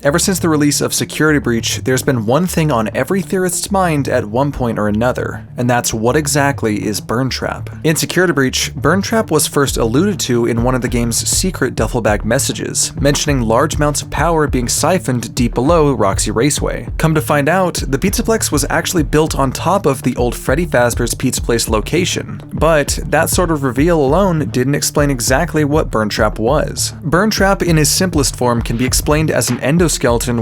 Ever since the release of Security Breach, there's been one thing on every theorist's mind at one point or another, and that's what exactly is Burntrap. In Security Breach, Burntrap was first alluded to in one of the game's secret duffel bag messages, mentioning large amounts of power being siphoned deep below Roxy Raceway. Come to find out, the Pizzaplex was actually built on top of the old Freddy Fazbear's Pizza Place location, but that sort of reveal alone didn't explain exactly what Burntrap was. Burntrap in his simplest form can be explained as an endoskeleton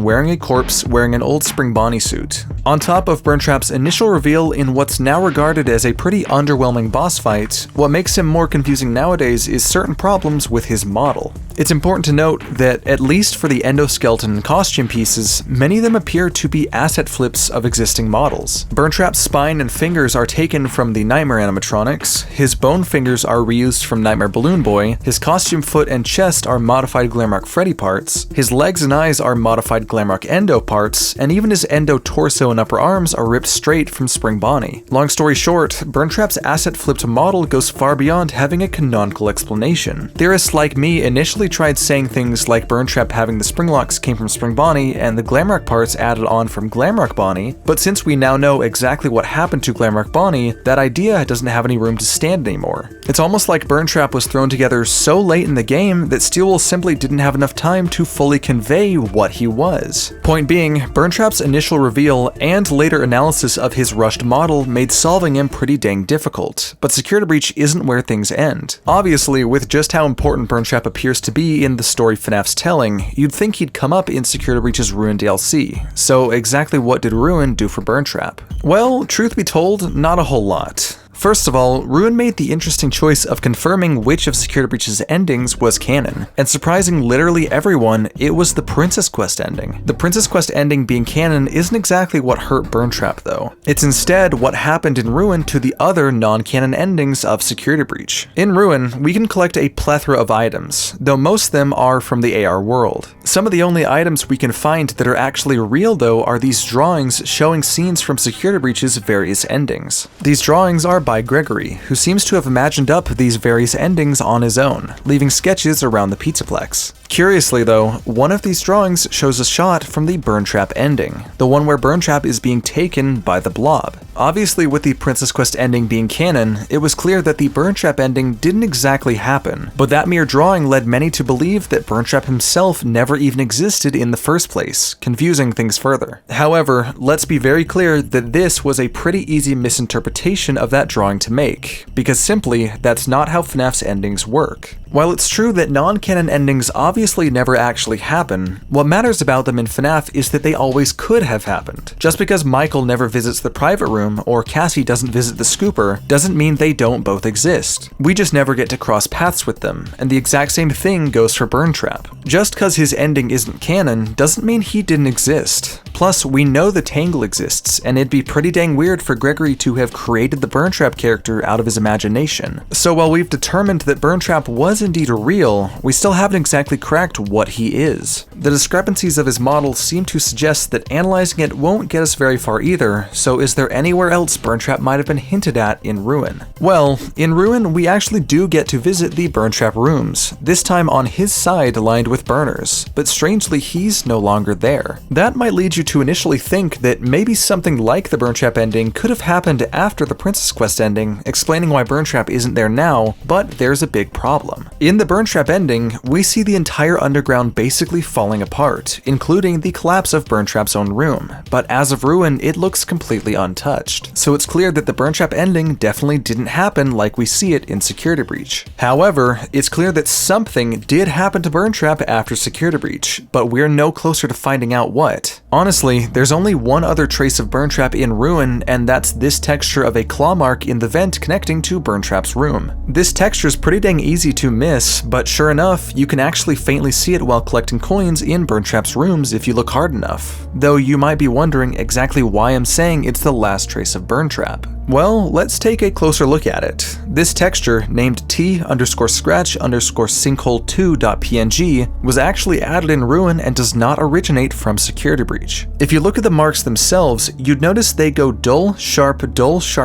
wearing a corpse wearing an old Spring Bonnie suit. On top of Burntrap's initial reveal in what's now regarded as a pretty underwhelming boss fight, what makes him more confusing nowadays is certain problems with his model. It's important to note that, at least for the endoskeleton costume pieces, many of them appear to be asset flips of existing models. Burntrap's spine and fingers are taken from the Nightmare animatronics, his bone fingers are reused from Nightmare Balloon Boy, his costume foot and chest are modified Glamrock Freddy parts, his legs and eyes are modified Glamrock Endo parts, and even his Endo torso and upper arms are ripped straight from Spring Bonnie. Long story short, Burntrap's asset flipped model goes far beyond having a canonical explanation. Theorists like me initially tried saying things like Burntrap having the Springlocks came from Spring Bonnie and the Glamrock parts added on from Glamrock Bonnie, but since we now know exactly what happened to Glamrock Bonnie, that idea doesn't have any room to stand anymore. It's almost like Burntrap was thrown together so late in the game that Steelwool simply didn't have enough time to fully convey what he was. Point being, Burntrap's initial reveal and later analysis of his rushed model made solving him pretty dang difficult, but Security Breach isn't where things end. Obviously, with just how important Burntrap appears to be in the story FNAF's telling, you'd think he'd come up in Security Breach's Ruin DLC. So exactly what did Ruin do for Burntrap? Well, truth be told, not a whole lot. First of all, Ruin made the interesting choice of confirming which of Security Breach's endings was canon, and surprising literally everyone, it was the Princess Quest ending. The Princess Quest ending being canon isn't exactly what hurt Burntrap though. It's instead what happened in Ruin to the other non-canon endings of Security Breach. In Ruin, we can collect a plethora of items, though most of them are from the AR world. Some of the only items we can find that are actually real though are these drawings showing scenes from Security Breach's various endings. These drawings are by Gregory, who seems to have imagined up these various endings on his own, leaving sketches around the Pizzaplex. Curiously though, one of these drawings shows a shot from the Burntrap ending, the one where Burntrap is being taken by the Blob. Obviously, with the Princess Quest ending being canon, it was clear that the Burntrap ending didn't exactly happen, but that mere drawing led many to believe that Burntrap himself never even existed in the first place, confusing things further. However, let's be very clear that this was a pretty easy misinterpretation of that drawing to make, because simply, that's not how FNAF's endings work. While it's true that non-canon endings obviously never actually happen, what matters about them in FNAF is that they always could have happened. Just because Michael never visits the private room or Cassie doesn't visit the scooper doesn't mean they don't both exist. We just never get to cross paths with them, and the exact same thing goes for Burntrap. Just because his ending isn't canon doesn't mean he didn't exist. Plus, we know the Tangle exists, and it'd be pretty dang weird for Gregory to have created the Burntrap character out of his imagination. So while we've determined that Burntrap was indeed real, we still haven't exactly cracked what he is. The discrepancies of his model seem to suggest that analyzing it won't get us very far either, so is there anywhere else Burntrap might have been hinted at in Ruin? Well, in Ruin we actually do get to visit the Burntrap rooms, this time on his side lined with burners, but strangely he's no longer there. That might lead you to initially think that maybe something like the Burntrap ending could have happened after the Princess Quest ending, explaining why Burntrap isn't there now, but there's a big problem. In the Burntrap ending, we see the entire underground basically falling apart, including the collapse of Burntrap's own room, but as of Ruin, it looks completely untouched. So it's clear that the Burntrap ending definitely didn't happen like we see it in Security Breach. However, it's clear that something did happen to Burntrap after Security Breach, but we're no closer to finding out what. Honestly, there's only one other trace of Burntrap in Ruin, and that's this texture of a claw mark in the vent connecting to Burntrap's room. This texture is pretty dang easy to miss, but sure enough, you can actually faintly see it while collecting coins in Burntrap's rooms if you look hard enough. Though you might be wondering exactly why I'm saying it's the last trace of Burntrap. Well, let's take a closer look at it. This texture, named t_scratch_sinkhole2.png, was actually added in Ruin and does not originate from Security Breach. If you look at the marks themselves, you'd notice they go dull, sharp,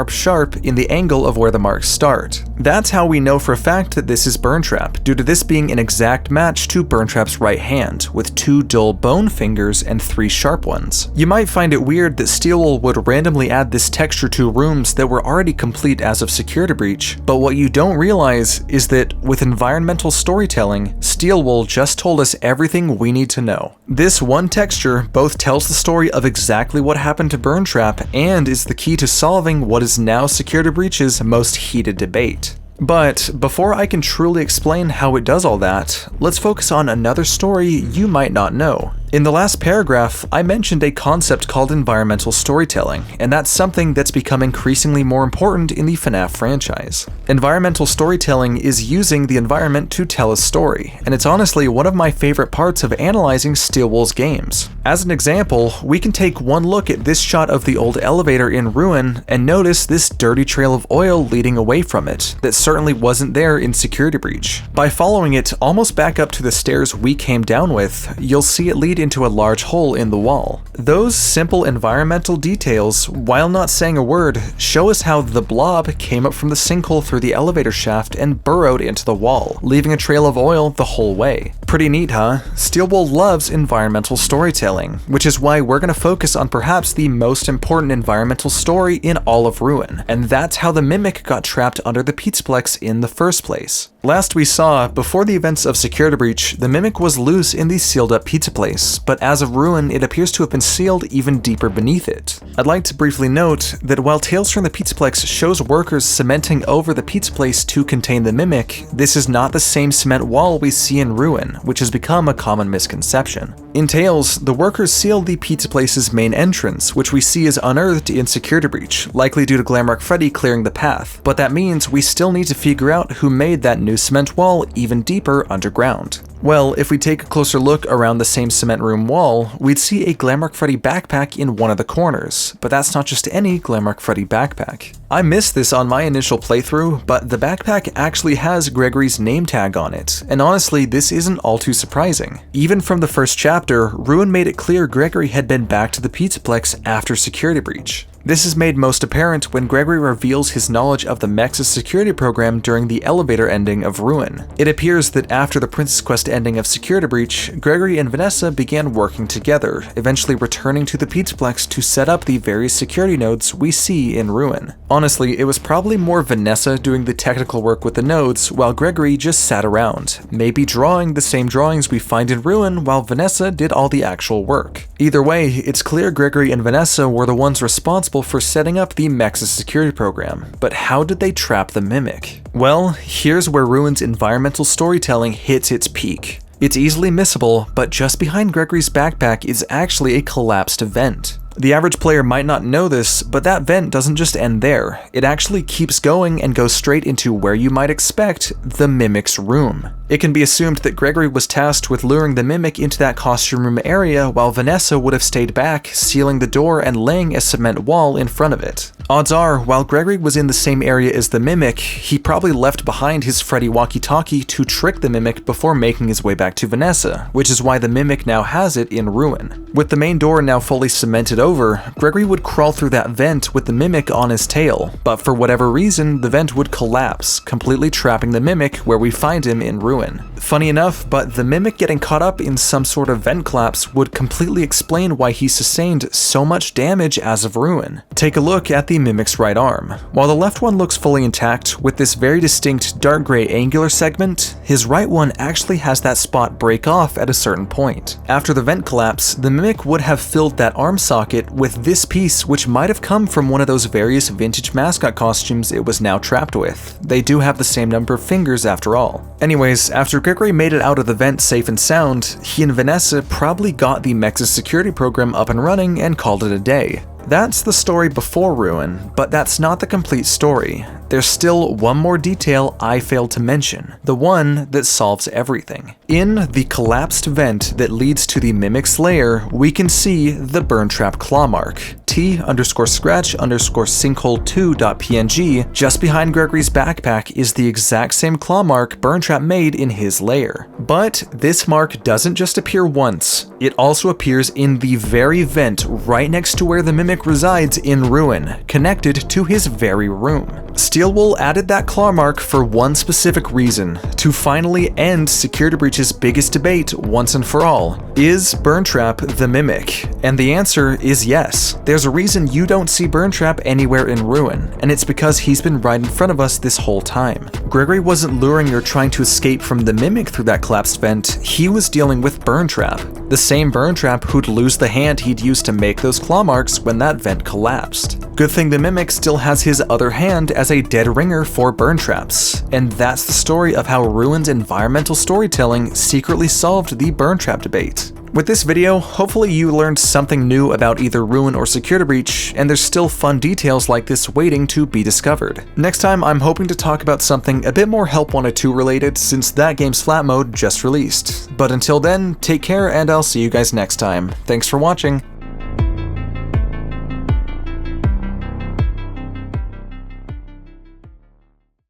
sharp in the angle of where the marks start. That's how we know for a fact that this is Burntrap, due to this being an exact match to Burntrap's right hand, with 2 dull bone fingers and 3 sharp ones. You might find it weird that Steelwool would randomly add this texture to rooms that were already complete as of Security Breach, but what you don't realize is that with environmental storytelling, Steelwool just told us everything we need to know. This one texture both tells the story of exactly what happened to Burntrap and is the key to solving what is now Security Breach's most heated debate. But before I can truly explain how it does all that, let's focus on another story you might not know. In the last paragraph, I mentioned a concept called environmental storytelling, and that's something that's become increasingly more important in the FNAF franchise. Environmental storytelling is using the environment to tell a story, and it's honestly one of my favorite parts of analyzing Steelwool's games. As an example, we can take one look at this shot of the old elevator in Ruin and notice this dirty trail of oil leading away from it that certainly wasn't there in Security Breach. By following it almost back up to the stairs we came down with, you'll see it lead into a large hole in the wall. Those simple environmental details, while not saying a word, show us how the blob came up from the sinkhole through the elevator shaft and burrowed into the wall, leaving a trail of oil the whole way. Pretty neat, huh? Steelwool loves environmental storytelling, which is why we're going to focus on perhaps the most important environmental story in all of Ruin, and that's how the Mimic got trapped under the Pizzaplex in the first place. Last we saw, before the events of Security Breach, the Mimic was loose in the sealed up pizza place, but as of Ruin, it appears to have been sealed even deeper beneath it. I'd like to briefly note that while Tales from the Pizzaplex shows workers cementing over the pizza place to contain the Mimic, this is not the same cement wall we see in Ruin, which has become a common misconception. In Tales, the workers sealed the pizza place's main entrance, which we see is unearthed in Security Breach, likely due to Glamrock Freddy clearing the path, but that means we still need to figure out who made that new cement wall even deeper underground. Well, if we take a closer look around the same cement room wall, we'd see a Glamrock Freddy backpack in one of the corners, but that's not just any Glamrock Freddy backpack. I missed this on my initial playthrough, but the backpack actually has Gregory's name tag on it, and honestly, this isn't all too surprising. Even from the first chapter, Ruin made it clear Gregory had been back to the Pizzaplex after Security Breach. This is made most apparent when Gregory reveals his knowledge of the Mex's security program during the elevator ending of Ruin. It appears that after the Princess Quest ending of Security Breach, Gregory and Vanessa began working together, eventually returning to the Pizzaplex to set up the various security nodes we see in Ruin. Honestly, it was probably more Vanessa doing the technical work with the nodes, while Gregory just sat around, maybe drawing the same drawings we find in Ruin while Vanessa did all the actual work. Either way, it's clear Gregory and Vanessa were the ones responsible for setting up the Mex's security program, but how did they trap the Mimic? Well, here's where Ruin's environmental storytelling hits its peak. It's easily missable, but just behind Gregory's backpack is actually a collapsed vent. The average player might not know this, but that vent doesn't just end there. It actually keeps going and goes straight into where you might expect, the Mimic's room. It can be assumed that Gregory was tasked with luring the Mimic into that costume room area while Vanessa would have stayed back, sealing the door and laying a cement wall in front of it. Odds are, while Gregory was in the same area as the Mimic, he probably left behind his Freddy walkie-talkie to trick the Mimic before making his way back to Vanessa, which is why the Mimic now has it in Ruin. With the main door now fully cemented over, Gregory would crawl through that vent with the Mimic on his tail, but for whatever reason, the vent would collapse, completely trapping the Mimic where we find him in Ruin. Funny enough, but the Mimic getting caught up in some sort of vent collapse would completely explain why he sustained so much damage as of Ruin. Take a look at the Mimic's right arm. While the left one looks fully intact, with this very distinct dark gray angular segment, his right one actually has that spot break off at a certain point. After the vent collapse, the Mimic would have filled that arm socket with this piece, which might have come from one of those various vintage mascot costumes it was now trapped with. They do have the same number of fingers after all. Anyways, after Gregory made it out of the vent safe and sound, he and Vanessa probably got the Mex's security program up and running and called it a day. That's the story before Ruin, but that's not the complete story. There's still one more detail I failed to mention, the one that solves everything. In the collapsed vent that leads to the Mimic's lair, we can see the Burntrap claw mark. t_scratch_sinkhole2.png, just behind Gregory's backpack is the exact same claw mark Burntrap made in his lair. But this mark doesn't just appear once, it also appears in the very vent right next to where the mimic resides in Ruin, connected to his very room. Steelwool added that claw mark for one specific reason, to finally end Security Breach's biggest debate once and for all. Is Burntrap the mimic? And the answer is yes. There's a reason you don't see Burntrap anywhere in Ruin, and it's because he's been right in front of us this whole time. Gregory wasn't luring or trying to escape from the mimic through that collapsed vent, he was dealing with Burntrap. The same Burntrap who'd lose the hand he'd used to make those claw marks when that vent collapsed. Good thing the mimic still has his other hand as a dead ringer for Burntraps. And that's the story of how Ruin's environmental storytelling secretly solved the Burntrap debate. With this video, hopefully you learned something new about either Ruin or Security Breach, and there's still fun details like this waiting to be discovered. Next time, I'm hoping to talk about something a bit more Help Wanted 2 related, since that game's flat mode just released. But until then, take care and I'll see you guys next time. Thanks for watching.